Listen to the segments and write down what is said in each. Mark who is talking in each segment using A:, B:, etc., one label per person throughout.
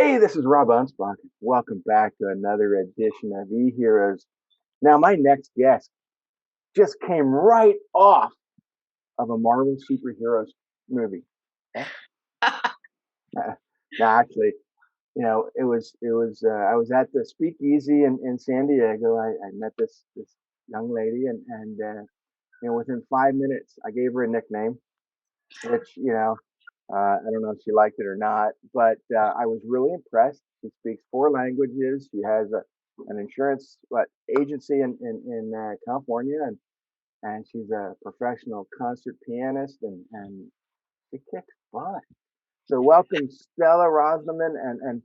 A: Hey, this is Rob Anspach. Welcome back to another edition of EHeroes. Now, my next guest just came right off of a Marvel superheroes movie. No, actually, I was at the Speakeasy in San Diego. I met this young lady, and within 5 minutes, I gave her a nickname, which I don't know if she liked it or not, but I was really impressed. She speaks four languages. She has an insurance agency in California, and she's a professional concert pianist, and she kicks butt. So welcome, Stela Roznovan, and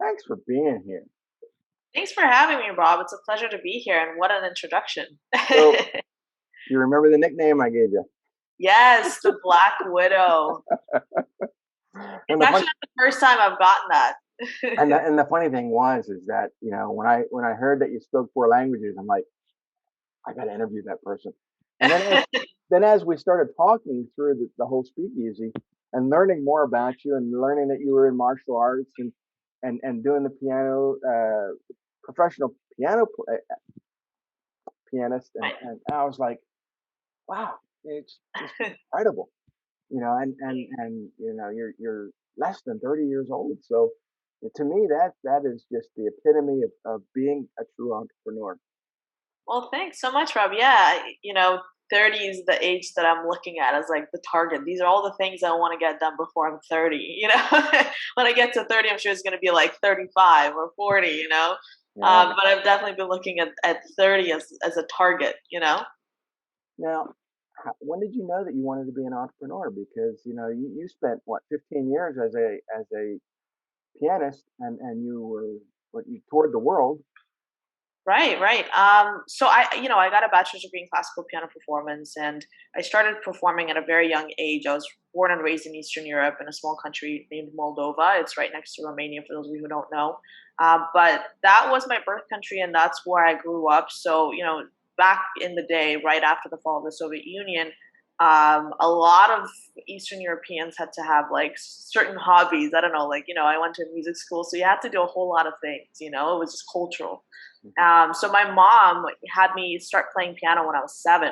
A: thanks for being here.
B: Thanks for having me, Rob. It's a pleasure to be here, and what an introduction.
A: So you remember the nickname I gave you?
B: Yes, the Black Widow.
A: And
B: It's actually not the first time I've gotten that.
A: the funny thing is that when I heard that you spoke four languages, I'm like, I got to interview that person. And then as we started talking through the whole speakeasy and learning more about you and learning that you were in martial arts and doing the piano, professional pianist, and I was like, wow, it's just incredible, and you're less than 30 years old, so to me that is just the epitome of being a true entrepreneur.
B: Well, thanks so much, Rob. Yeah, 30 is the age that I'm looking at as like the target. These are all the things I want to get done before I'm 30. When I get to 30, I'm sure it's going to be like 35 or 40.
A: Yeah.
B: But I've definitely been looking at 30 as a target.
A: Now, when did you know that you wanted to be an entrepreneur? Because you spent what 15 years as a pianist, and you were you toured the world.
B: Right, right. So I got a bachelor's degree in classical piano performance, and I started performing at a very young age. I was born and raised in Eastern Europe in a small country named Moldova. It's right next to Romania, for those of you who don't know. But that was my birth country, and that's where I grew up. So, back in the day, right after the fall of the Soviet Union, a lot of Eastern Europeans had to have like certain hobbies. I don't know, like, I went to music school, so you had to do a whole lot of things, it was just cultural. So my mom had me start playing piano when I was 7.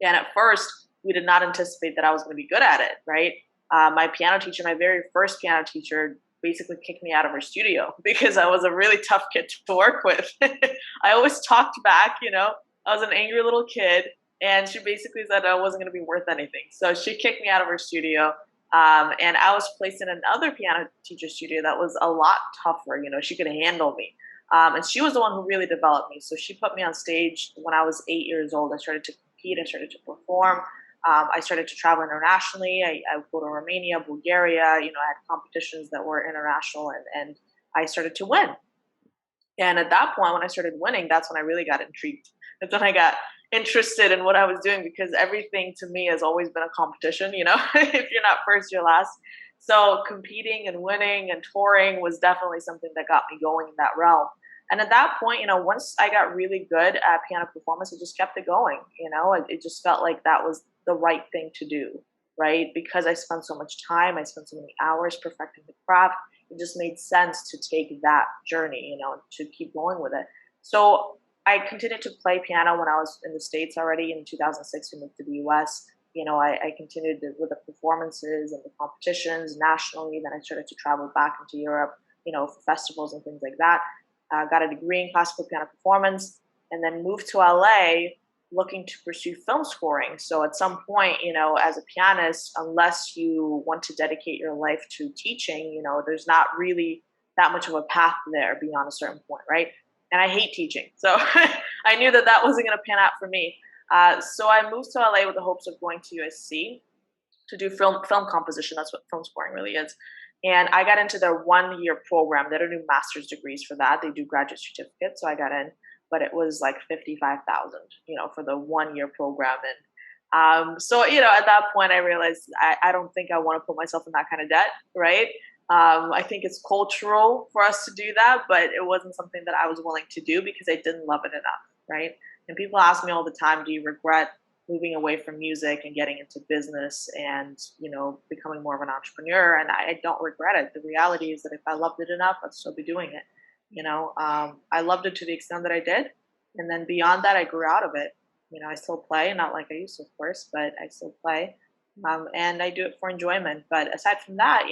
B: And at first, we did not anticipate that I was going to be good at it, right? My piano teacher, my very first piano teacher, basically kicked me out of her studio because I was a really tough kid to work with. I always talked back, I was an angry little kid, and she basically said I wasn't going to be worth anything. So she kicked me out of her studio. And I was placed in another piano teacher studio that was a lot tougher. She could handle me. And she was the one who really developed me. So she put me on stage when I was 8 years old. I started to compete. I started to perform. I started to travel internationally. I would go to Romania, Bulgaria. I had competitions that were international, and I started to win. And at that point, when I started winning, that's when I really got intrigued. That's when I got interested in what I was doing, because everything to me has always been a competition. If you're not first, you're last. So competing and winning and touring was definitely something that got me going in that realm. And at that point, once I got really good at piano performance, I just kept it going. It just felt like that was the right thing to do, right? Because I spent so much time, I spent so many hours perfecting the craft. It just made sense to take that journey, to keep going with it. So I continued to play piano when I was in the States already. In 2006, we moved to the US. I continued with the performances and the competitions nationally. Then I started to travel back into Europe, for festivals and things like that. Got a degree in classical piano performance, and then moved to LA looking to pursue film scoring. So at some point, as a pianist, unless you want to dedicate your life to teaching, there's not really that much of a path there beyond a certain point, right? And I hate teaching. So I knew that wasn't going to pan out for me. So I moved to LA with the hopes of going to USC to do film composition. That's what film scoring really is. And I got into their 1-year program. They don't do master's degrees for that. They do graduate certificates. So I got in, but it was like 55,000, for the 1-year program. And so, at that point, I realized I don't think I want to put myself in that kind of debt, right? I think it's cultural for us to do that, but it wasn't something that I was willing to do because I didn't love it enough, right? And people ask me all the time, do you regret moving away from music and getting into business and, becoming more of an entrepreneur. And I don't regret it. The reality is that if I loved it enough, I'd still be doing it. I loved it to the extent that I did. And then beyond that, I grew out of it. I still play, not like I used to, of course, but I still play. And I do it for enjoyment. But aside from that,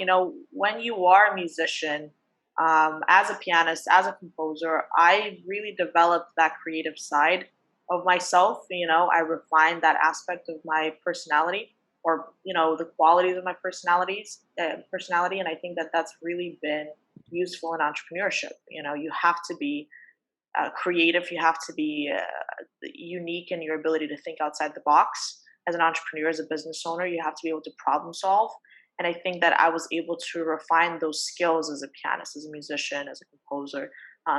B: when you are a musician, as a pianist, as a composer, I really developed that creative side of myself. I refined that aspect of my personality, or the qualities of my personality, and I think that that's really been useful in entrepreneurship. You have to be creative. You have to be unique in your ability to think outside the box. As an entrepreneur, as a business owner, you have to be able to problem solve. And I think that I was able to refine those skills as a pianist, as a musician, as a composer.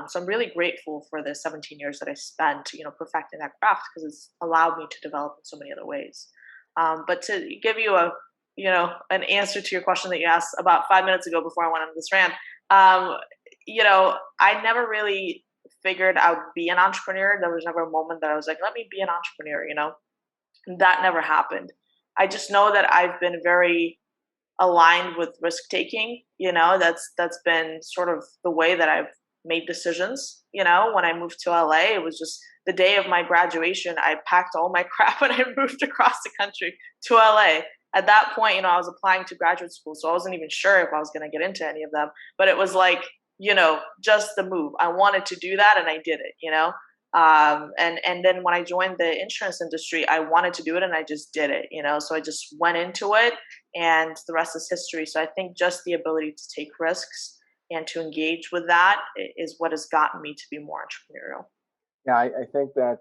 B: So I'm really grateful for the 17 years that I spent, perfecting that craft, because it's allowed me to develop in so many other ways. But to give you an answer to your question that you asked about 5 minutes ago before I went on this rant, I never really figured I would be an entrepreneur. There was never a moment that I was like, let me be an entrepreneur, And that never happened. I just know that I've been very aligned with risk taking. That's been sort of the way that I've made decisions. When I moved to LA, it was just the day of my graduation. I packed all my crap and I moved across the country to LA. At that point, I was applying to graduate school, so I wasn't even sure if I was going to get into any of them. But it was like, just the move. I wanted to do that, and I did it. And then when I joined the insurance industry, I wanted to do it, and I just did it. So I just went into it, and the rest is history. So I think just the ability to take risks and to engage with that is what has gotten me to be more entrepreneurial.
A: Yeah, I think that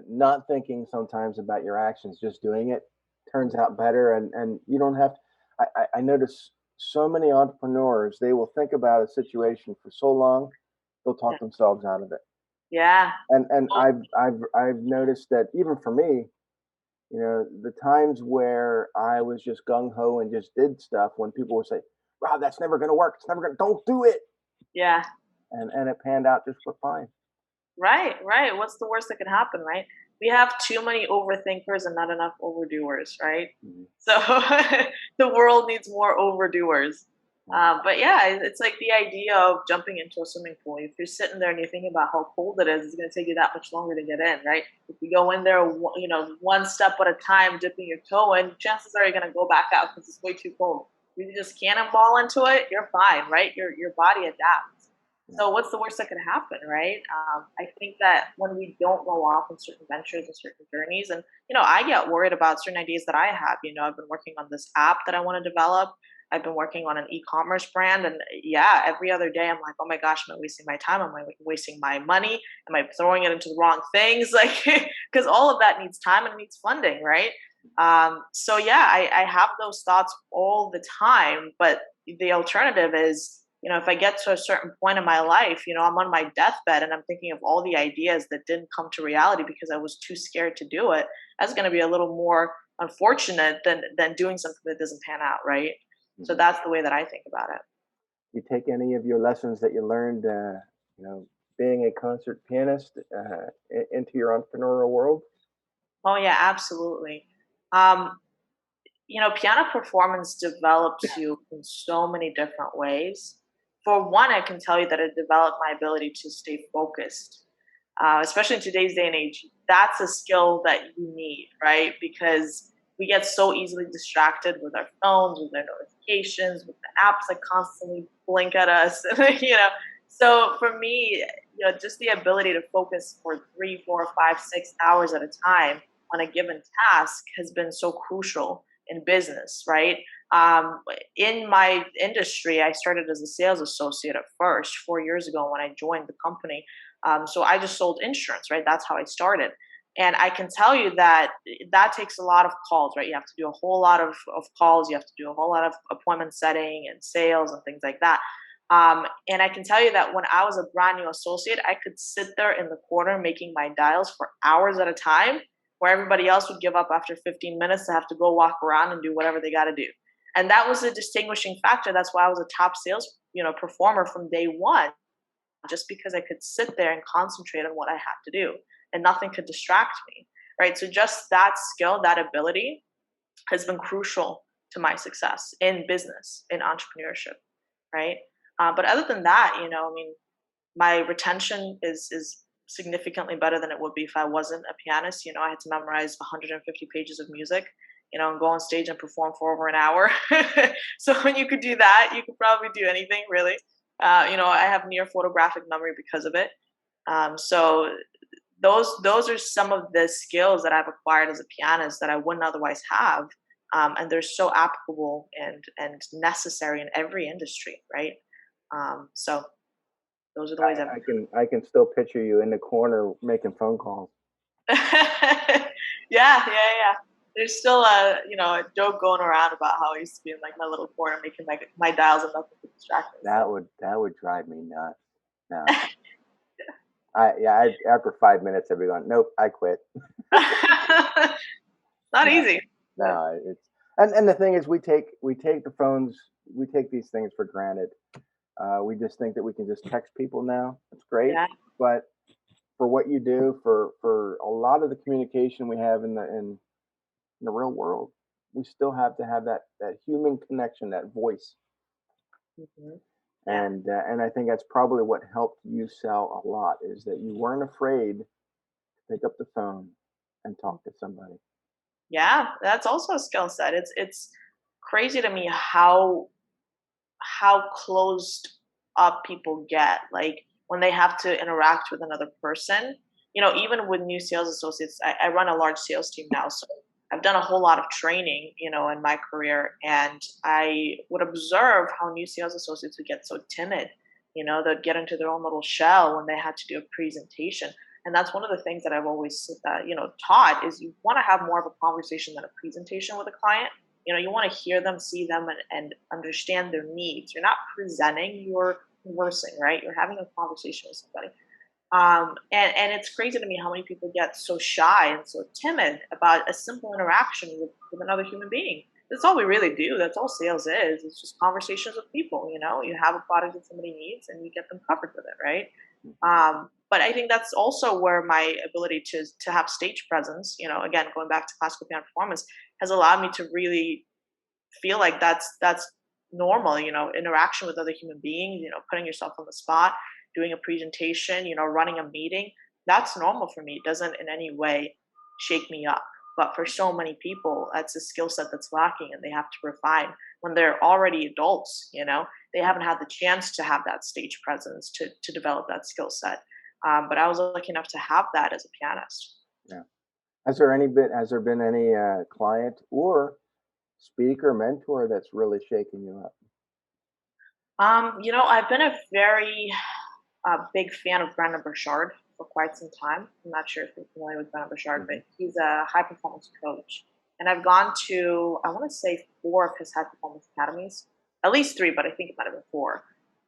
A: not thinking sometimes about your actions, just doing it, turns out better, and you don't have. I notice so many entrepreneurs, they will think about a situation for so long, they'll
B: Yeah.
A: talk themselves out of it.
B: Yeah.
A: And I've noticed that even for me, the times where I was just gung ho and just did stuff, when people would say, "Rob, that's never going to work. It's never going to. Don't do it,"
B: Yeah.
A: and it panned out just fine.
B: Right, right. What's the worst that can happen, right? We have too many overthinkers and not enough overdoers, right?
A: Mhm.
B: So the world needs more overdoers.
A: Mhm.
B: But yeah, it's like the idea of jumping into a swimming pool. If you're sitting there and you're thinking about how cold it is, it's going to take you that much longer to get in, right? If you go in there, one step at a time, dipping your toe in, chances are you're going to go back out because it's way too cold. If you just cannonball into it, you're fine, right? Your body adapts.
A: Yeah.
B: So what's the worst that could happen, right? I think that when we don't go off on certain ventures and certain journeys, and I get worried about certain ideas that I have. I've been working on this app that I want to develop. I've been working on an e-commerce brand, and yeah, every other day I'm like, oh my gosh, am I wasting my time? Am I wasting my money? Am I throwing it into the wrong things? Like, because all of that needs time and needs funding, right? So yeah, I have those thoughts all the time, but the alternative is, if I get to a certain point in my life, I'm on my deathbed and I'm thinking of all the ideas that didn't come to reality because I was too scared to do it. That's going to be a little more unfortunate than doing something that doesn't pan out, right? So
A: Mhm.
B: that's the way that I think about it.
A: You take any of your lessons that you learned, being a concert pianist, into your entrepreneurial world?
B: Oh yeah, absolutely. Um, Piano performance develops you in so many different ways. For one, I can tell you that it developed my ability to stay focused, especially in today's day and age. That's a skill that you need, right? Because we get so easily distracted with our phones, with our notifications, with the apps that constantly blink at us. So for me, just the ability to focus for 3, 4, 5, 6 hours at a time on a given task has been so crucial in business, right? Um, in my industry, I started as a sales associate at first 4 years ago when I joined the company. So I just sold insurance, right? That's how I started. And I can tell you that that takes a lot of calls, right? You have to do a whole lot of calls. You have to do a whole lot of appointment setting and sales and things like that. And I can tell you that when I was a brand new associate, I could sit there in the corner making my dials for hours at a time, where everybody else would give up after 15 minutes to have to go walk around and do whatever they got to do. And that was a distinguishing factor. That's why I was a top sales, performer from day one, just because I could sit there and concentrate on what I had to do and nothing could distract me. right? So just that skill, that ability has been crucial to my success in business, in entrepreneurship, right? But other than that, I mean, my retention is significantly better than it would be if I wasn't a pianist. I had to memorize 150 pages of music, and go on stage and perform for over an hour. So when you could do that, you could probably do anything, really. I have near photographic memory because of it. So those are some of the skills that I've acquired as a pianist that I wouldn't otherwise have. And they're so applicable and necessary in every industry, right? So those are the ways
A: I can still picture you in the corner making phone calls.
B: Yeah. There's still a joke going around about how I used to be in like my little corner making my dials and nothing to distract me.
A: That would drive me nuts. No. After 5 minutes I'd be going, nope, I quit.
B: Not easy.
A: No, it's and the thing is we take the phones, we take these things for granted. We just think that we can just text people now. It's great,
B: Yeah.
A: but for what you do, for a lot of the communication we have in the real world, we still have to have that human connection, that voice.
B: Mm-hmm.
A: And I think that's probably what helped you sell a lot, is that you weren't afraid to pick up the phone and talk to somebody.
B: Yeah, that's also a skill set. It's crazy to me how closed up people get, like when they have to interact with another person. Even with new sales associates, I run a large sales team now, so I've done a whole lot of training, in my career, and I would observe how new sales associates would get so timid. They'd get into their own little shell when they had to do a presentation. And that's one of the things that I've always, taught is you want to have more of a conversation than a presentation with a client. You want to hear them, see them, and understand their needs. You're not presenting, you're conversing, right? You're having a conversation with somebody. And it's crazy to me how many people get so shy and so timid about a simple interaction with another human being. That's all we really do. That's all sales is. It's just conversations with people. You have a product that somebody needs and you get them covered with it, right? But I think that's also where my ability to have stage presence, again, going back to classical piano performance, has allowed me to really feel like that's normal, interaction with other human beings, putting yourself on the spot, doing a presentation, running a meeting. That's normal for me. It doesn't in any way shake me up. But for so many people, that's a skill set that's lacking and they have to refine when they're already adults, they haven't had the chance to have that stage presence to develop that skill set. But I was lucky enough to have that as a pianist.
A: Yeah. Has there been any client or speaker mentor that's really shaken you up?
B: I've been a very big fan of Brandon Burchard for quite some time. I'm not sure if you're familiar with Brandon Burchard, but he's a high performance coach. And I've gone to, I want to say 4 of his high performance academies, at least 3, but I think it might have been 4.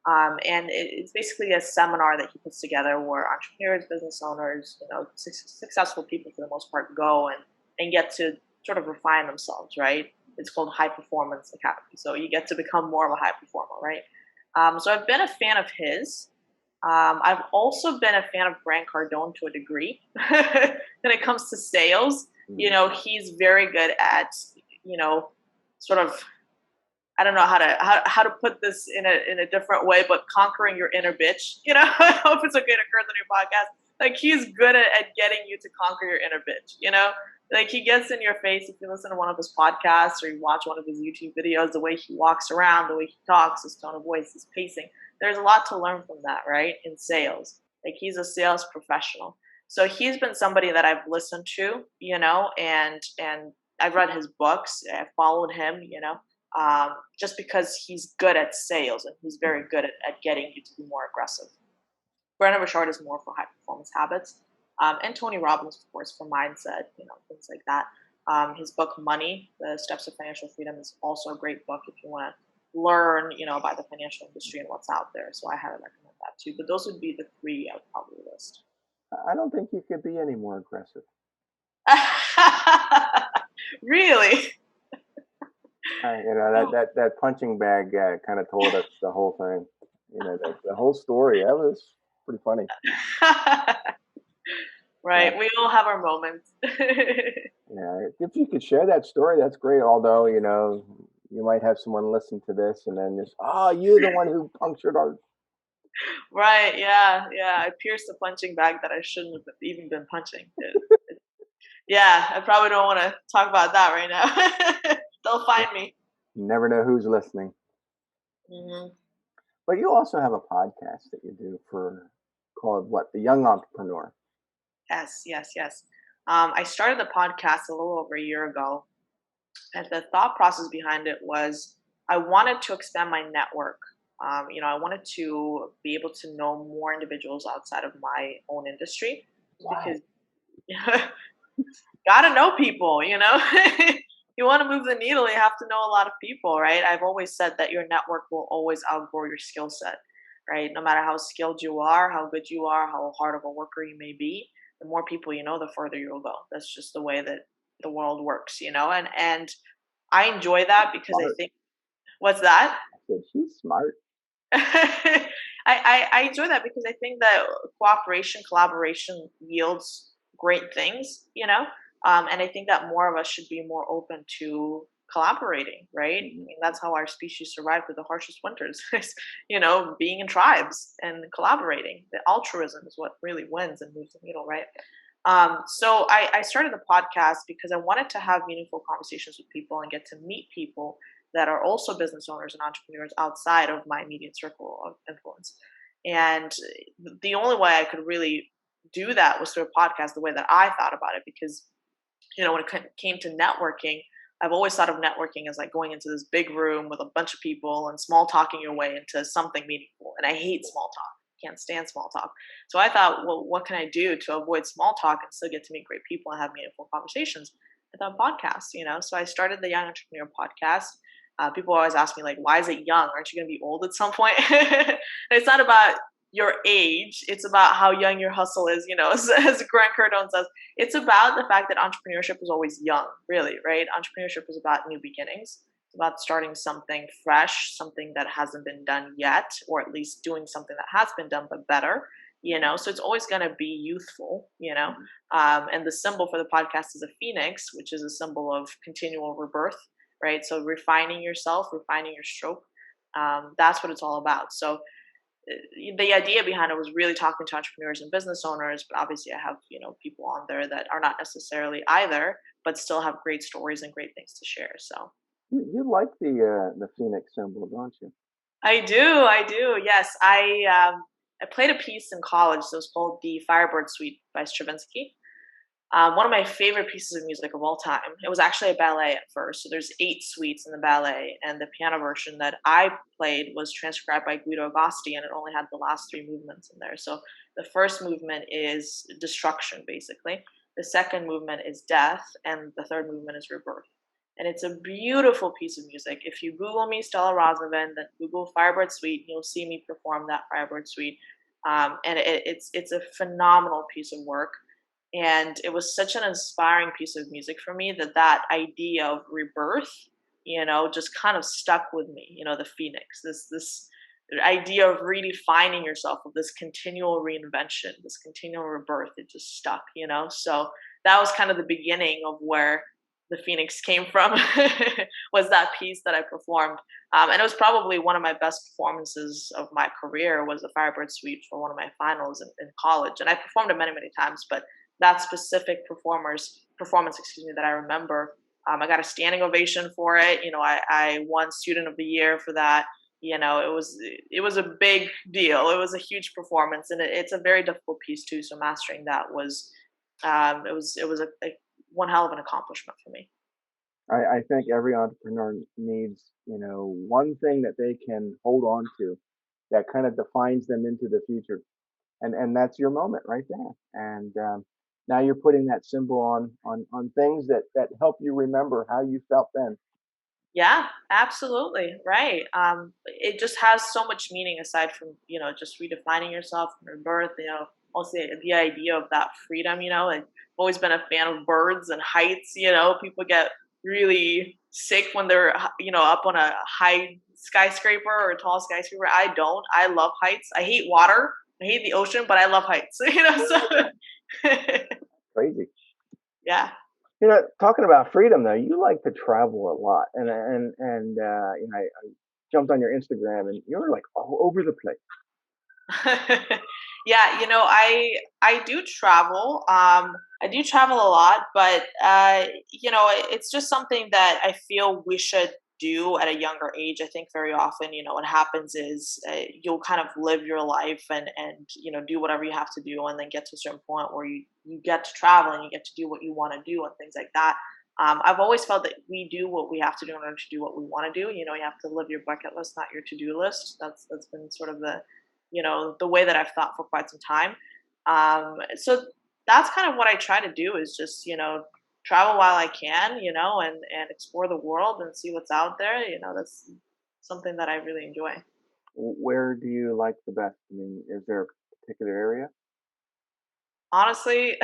B: And it's basically a seminar that he puts together where entrepreneurs, business owners, successful people for the most part go and get to sort of refine themselves, right? It's called High Performance Academy. So you get to become more of a high performer, right? So I've been a fan of his. I've also been a fan of Grant Cardone to a degree when it comes to sales. He's very good at, sort of, I don't know how to put this in a different way, but conquering your inner bitch. I hope it's okay to curse on your podcast. Like he's good at getting you to conquer your inner bitch. Like he gets in your face if you listen to one of his podcasts or you watch one of his YouTube videos. The way he walks around, the way he talks, his tone of voice, his pacing. There's a lot to learn from that, right? In sales, like he's a sales professional. So he's been somebody that I've listened to, and I've read his books. I've followed him, just because he's good at sales and he's very good at getting you to be more aggressive. Brandon Burchard is more for high performance habits. And Tony Robbins, of course, for mindset, things like that. His book, Money, The Steps of Financial Freedom, is also a great book if you want to learn, about the financial industry and what's out there. So I highly recommend that too. But those would be the 3 I would probably list.
A: I don't think you could be any more aggressive.
B: Really?
A: That punching bag kind of told us the whole thing. The whole story. That was pretty funny.
B: Right. We all have our moments.
A: Yeah, if you could share that story, that's great. Although, you might have someone listen to this and then just, oh, you're the one who punctured our.
B: Right. Yeah. Yeah. I pierced a punching bag that I shouldn't have even been punching. Yeah. I probably don't want to talk about that right now. They'll find me.
A: You never know who's listening.
B: Hmm.
A: But you also have a podcast that you do for called what? The Young Entrepreneur.
B: Yes. Yes. Yes. I started the podcast a little over a year ago. And the thought process behind it was I wanted to expand my network. I wanted to be able to know more individuals outside of my own industry
A: Why?
B: because gotta know people, you want to move the needle, you have to know a lot of people, right? I've always said that your network will always outgrow your skill set, right? No matter how skilled you are, how good you are, how hard of a worker you may be, the more people you know, the further you'll go. That's just the way that the world works, and I enjoy that because I
A: Smart.
B: think what's that?
A: I said, she's smart.
B: I enjoy that because I think that cooperation, collaboration yields great things, and I think that more of us should be more open to collaborating, right? I
A: Mhm.
B: mean, that's how our species survived through the harshest winters, being in tribes and collaborating. The altruism is what really wins and moves the needle, right? So I started the podcast because I wanted to have meaningful conversations with people and get to meet people that are also business owners and entrepreneurs outside of my immediate circle of influence. And the only way I could really do that was through a podcast, the way that I thought about it, because when it came to networking, I've always thought of networking as like going into this big room with a bunch of people and small talking your way into something meaningful. And I hate small talk. Can't stand small talk. So I thought, well, what can I do to avoid small talk and still get to meet great people and have meaningful conversations? I thought podcasts. So I started the Young Entrepreneur podcast. People always ask me, like, why is it young? Aren't you going to be old at some point? It's not about your age. It's about how young your hustle is, as Grant Cardone says. It's about the fact that entrepreneurship is always young, really, right? Entrepreneurship is about new beginnings. It's about starting something fresh, something that hasn't been done yet, or at least doing something that has been done but better. So it's always going to be youthful. And the symbol for the podcast is a phoenix, which is a symbol of continual rebirth, right? So refining yourself, refining your stroke. That's what it's all about. So the idea behind it was really talking to entrepreneurs and business owners, but obviously I have people on there that are not necessarily either, but still have great stories and great things to share. So
A: You like the Phoenix symbol, don't you?
B: I do. Yes, I played a piece in college that was called the Firebird Suite by Stravinsky. One of my favorite pieces of music of all time. It was actually a ballet at first. So there's 8 suites in the ballet, and the piano version that I played was transcribed by Guido Agosti, and it only had the last 3 movements in there. So the first movement is destruction, basically. The second movement is death, and the third movement is rebirth. And it's a beautiful piece of music. If you Google me, Stela Roznovan, then Google Firebird Suite, you'll see me perform that Firebird Suite. And it's a phenomenal piece of work, and it was such an inspiring piece of music for me that idea of rebirth just kind of stuck with me. The phoenix, this idea of redefining yourself, of this continual reinvention, this continual rebirth, it just stuck. So that was kind of the beginning of where the phoenix came from. Was that piece that I performed, and it was probably one of my best performances of my career. Was the Firebird Suite for one of my finals in college, and I performed it many times, but that specific performance, that I remember. I got a standing ovation for it. I won Student of the Year for that. It was a big deal. It was a huge performance, and it's a very difficult piece too. So mastering that was, it was a one hell of an accomplishment for me.
A: I think every entrepreneur needs, one thing that they can hold on to that kind of defines them into the future. And that's your moment right there. And now you're putting that symbol on things that help you remember how you felt then.
B: Yeah, absolutely. Right. It just has so much meaning aside from, just redefining yourself from birth, also the idea of that freedom, like I've always been a fan of birds and heights. People get really sick when they're, up on a high skyscraper or a tall skyscraper. I don't. I love heights. I hate water. I hate the ocean, but I love heights. So
A: crazy.
B: Yeah.
A: Talking about freedom though, you like to travel a lot, and I jumped on your Instagram and you were like all over the place.
B: Yeah, I do travel. I do travel a lot, but it's just something that I feel we should do at a younger age. I think very often, what happens is you'll kind of live your life and do whatever you have to do, and then get to a certain point where you get to travel and you get to do what you want to do and things like that. I've always felt that we do what we have to do in order to do what we want to do. You have to live your bucket list, not your to do list. That's been sort of the way that I've thought for quite some time. So that's kind of what I try to do is just, travel while I can, and explore the world and see what's out there. That's something that I really enjoy.
A: Where do you like the best? I mean, is there a particular area?
B: Honestly,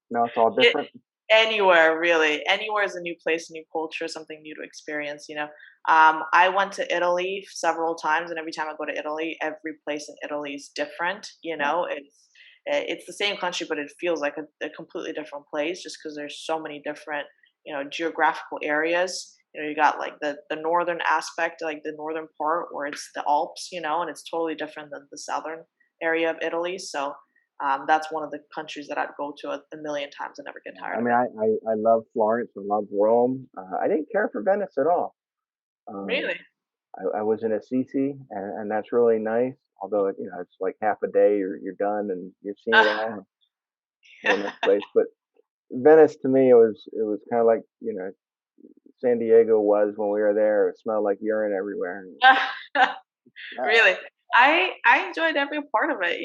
A: No, it's all
B: it,
A: different.
B: anywhere really. Anywhere is a new place, a new culture, something new to experience. I went to Italy several times, and every time I go to Italy, every place in Italy is different.
A: Yeah.
B: It's the same country, but it feels like a completely different place, just because there's so many different geographical areas. You got like the northern aspect, like the northern part where it's the Alps, and it's totally different than the southern area of Italy. So that's one of the countries that I'd go to a million times and never get tired
A: I
B: of
A: mean,
B: it.
A: I love Florence. I love Rome. I didn't care for Venice at all. Um,
B: Really?
A: I was in Assisi, and that's really nice. Although it's like half a day, you're done and you've seen it all. To the next place, but Venice to me it was kind of like San Diego was when we were there. It smelled like urine everywhere. Uh,
B: Really? I enjoyed every part of it.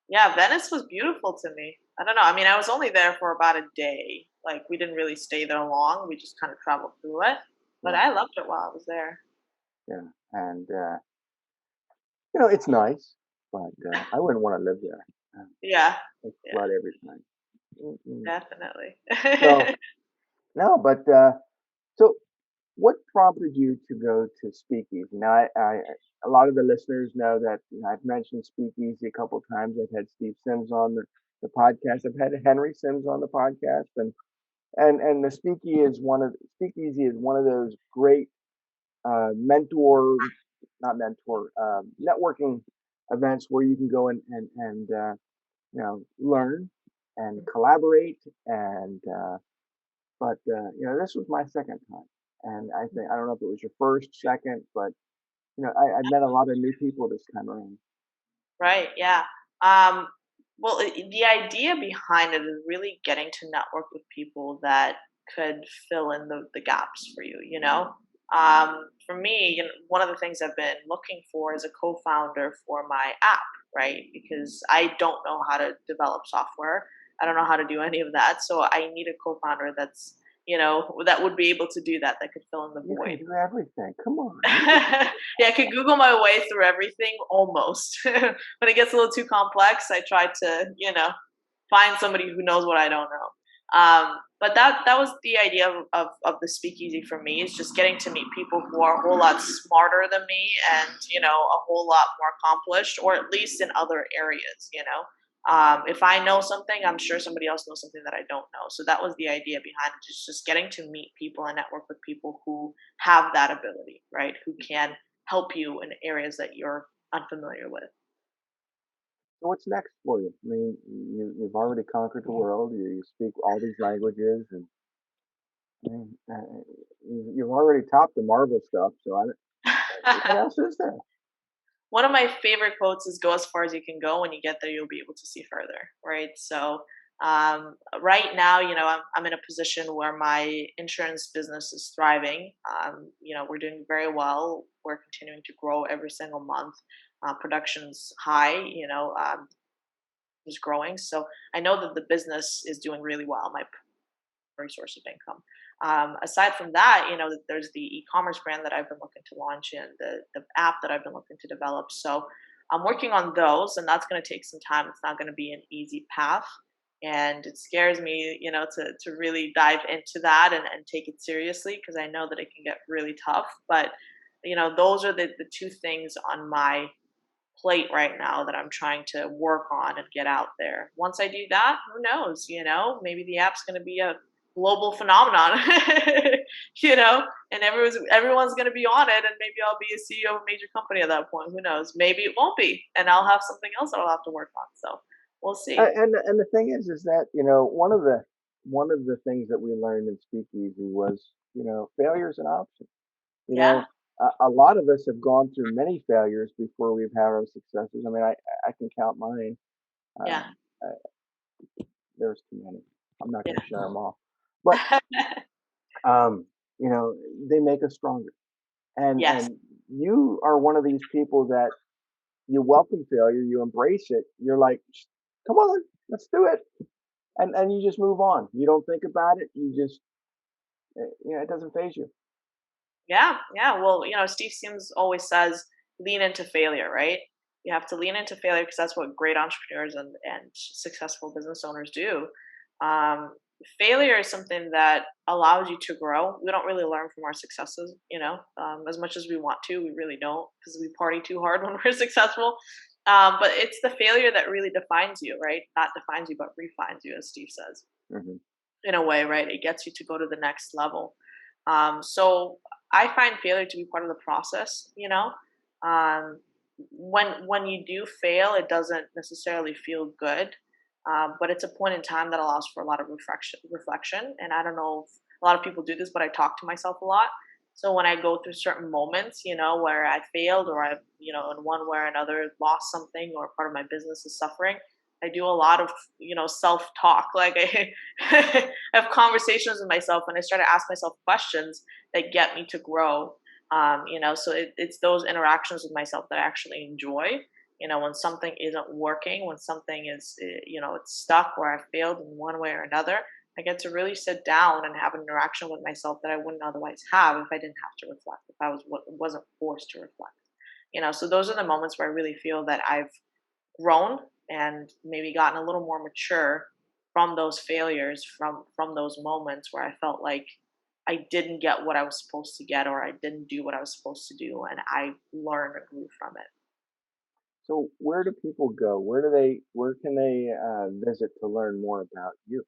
B: Yeah, Venice was beautiful to me. I don't know. I mean, I was only there for about a day. Like we didn't really stay there long. We just kind of traveled through it. But
A: yeah,
B: I loved it while I was there.
A: yeah, and it's nice, but I wouldn't want to live there.
B: Yeah.
A: It's
B: Yeah,
A: flood every time. Mm-mm.
B: definitely.
A: So no, but so what prompted you to go to Speakeasy? Now, a lot of the listeners know that I've mentioned Speakeasy a couple times. I've had Steve Sims on the podcast. I've had Henry Sims on the podcast, and the Speakeasy is one of those great mentor, not mentor, networking events where you can go and learn and collaborate and but this was my second time, and I don't know if it was your first, second, but I met a lot of new people this time around.
B: Right, yeah. Um, well, the idea behind it is really getting to network with people that could fill in the gaps for you. For me, one of the things I've been looking for is a co-founder for my app, right? Because I don't know how to develop software. I don't know how to do any of that. So I need a co-founder that would be able to do that, that could fill in the
A: You can
B: void.
A: do everything. Come on,
B: Yeah, I could Google my way through everything almost. When it gets a little too complex, I try to, find somebody who knows what I don't know. But that was the idea of the speakeasy for me, is just getting to meet people who are a whole lot smarter than me and, a whole lot more accomplished, or at least in other areas. If I know something, I'm sure somebody else knows something that I don't know. So that was the idea behind it, just getting to meet people and network with people who have that ability, right? Who can help you in areas that you're unfamiliar with.
A: so what's next for you? I mean, you've already conquered the world. You speak all these languages, and I mean, you've already topped the Marvel stuff. So what else is there?
B: One of my favorite quotes is "Go as far as you can go. When you get there, you'll be able to see further." Right. So right now, I'm in a position where my insurance business is thriving. We're doing very well. We're continuing to grow every single month. Production's high. Is growing. So I know that the business is doing really well. My primary source of income. Aside from that, there's the e-commerce brand that I've been looking to launch and the app that I've been looking to develop. So I'm working on those, and that's going to take some time. It's not going to be an easy path, and it scares me, to really dive into that and take it seriously, because I know that it can get really tough. But those are the two things on my plate right now that I'm trying to work on and get out there. Once I do that, who knows? Maybe the app's going to be a global phenomenon, and everyone's going to be on it, and maybe I'll be a CEO of a major company at that point. Who knows? Maybe it won't be, and I'll have something else that I'll have to work on. So we'll see.
A: And the thing is that one of the things that we learned in Speakeasy was failure is an option. You
B: Yeah,
A: know, a lot of us have gone through many failures before we've had our successes. I mean, I can count mine.
B: yeah,
A: Um, there's too many. I'm not going to share
B: yeah.
A: them all, but um, they make us stronger.
B: Yes.
A: And you are one of these people that you welcome failure, you embrace it. You're like, come on, let's do it, and you just move on. You don't think about it. You just it doesn't phase you.
B: Yeah, yeah. Well, Steve Sims always says, lean into failure, right? You have to lean into failure because that's what great entrepreneurs and successful business owners do. Um, Failure is something that allows you to grow. We don't really learn from our successes, as much as we want to. We really don't because we party too hard when we're successful. But it's the failure that really defines you, right? Not defines you, but refines you, as Steve says,
A: Hmm.
B: in a way, right? It gets you to go to the next level. So I find failure to be part of the process. Um, when you do fail, it doesn't necessarily feel good, but it's a point in time that allows for a lot of reflection. And I don't know if a lot of people do this, but I talk to myself a lot. So when I go through certain moments, where I failed or I've, in one way or another lost something or part of my business is suffering, I do a lot of, self talk. Like I have conversations with myself and I start to ask myself questions that get me to grow. So it's those interactions with myself that I actually enjoy. When something isn't working, when something is, it's stuck or I failed in one way or another, I get to really sit down and have an interaction with myself that I wouldn't otherwise have if I didn't have to reflect, if I wasn't forced to reflect. So those are the moments where I really feel that I've grown and maybe gotten a little more mature from those failures, from those moments where I felt like I didn't get what I was supposed to get or I didn't do what I was supposed to do, and I learned or grew from it.
A: So where do people go? Where can they visit to learn more about you?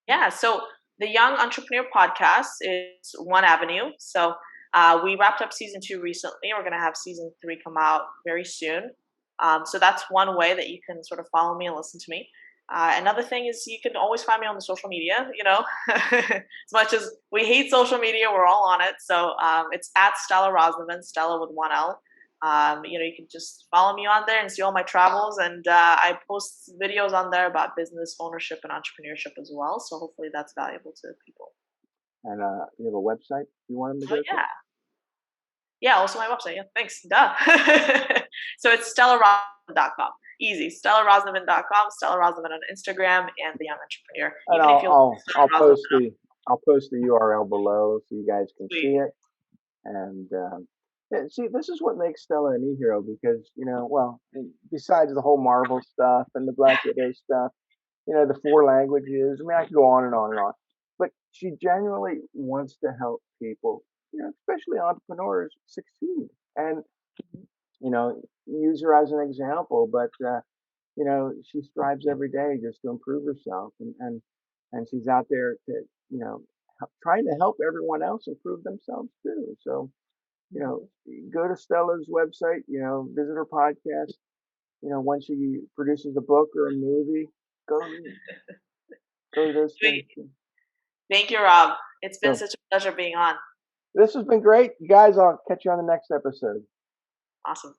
B: Yeah, so the Young Entrepreneur Podcast is one avenue. So we wrapped up season 2 recently. We're going to have season 3 come out very soon. So that's one way that you can sort of follow me and listen to me. Another thing is you can always find me on the social media. As much as we hate social media, we're all on it. So it's at Stela Roznovan, Stella with one L. You can just follow me on there and see all my travels. And I post videos on there about business ownership and entrepreneurship as well. So hopefully that's valuable to people.
A: And you have a website you want them to
B: Oh,
A: go to?
B: yeah. Yeah, also my website. Yeah, thanks. Duh. So it's stelarosnovan.com. Easy. stelarosnovan.com, Stela Roznovan on Instagram, and The Young Entrepreneur.
A: And
B: Even if you look
A: I'll
B: at Stela
A: post
B: Roznovan,
A: the URL below so you guys can
B: sweet.
A: see it. And yeah, see, this is what makes Stella an e-hero because well, besides the whole Marvel stuff and the Black Widow stuff, the 4 languages. I mean, I could go on and on and on. But she genuinely wants to help people, especially entrepreneurs, succeed. And use her as an example. But she strives every day just to improve herself, and she's out there to trying to help everyone else improve themselves too. So go to Stella's website, visit her podcast. When she produces a book or a movie, go go to those things.
B: Sweet. Thank you, Rob. It's been
A: So
B: such a pleasure being on.
A: this has been great, you guys. I'll catch you on the next episode.
B: Awesome.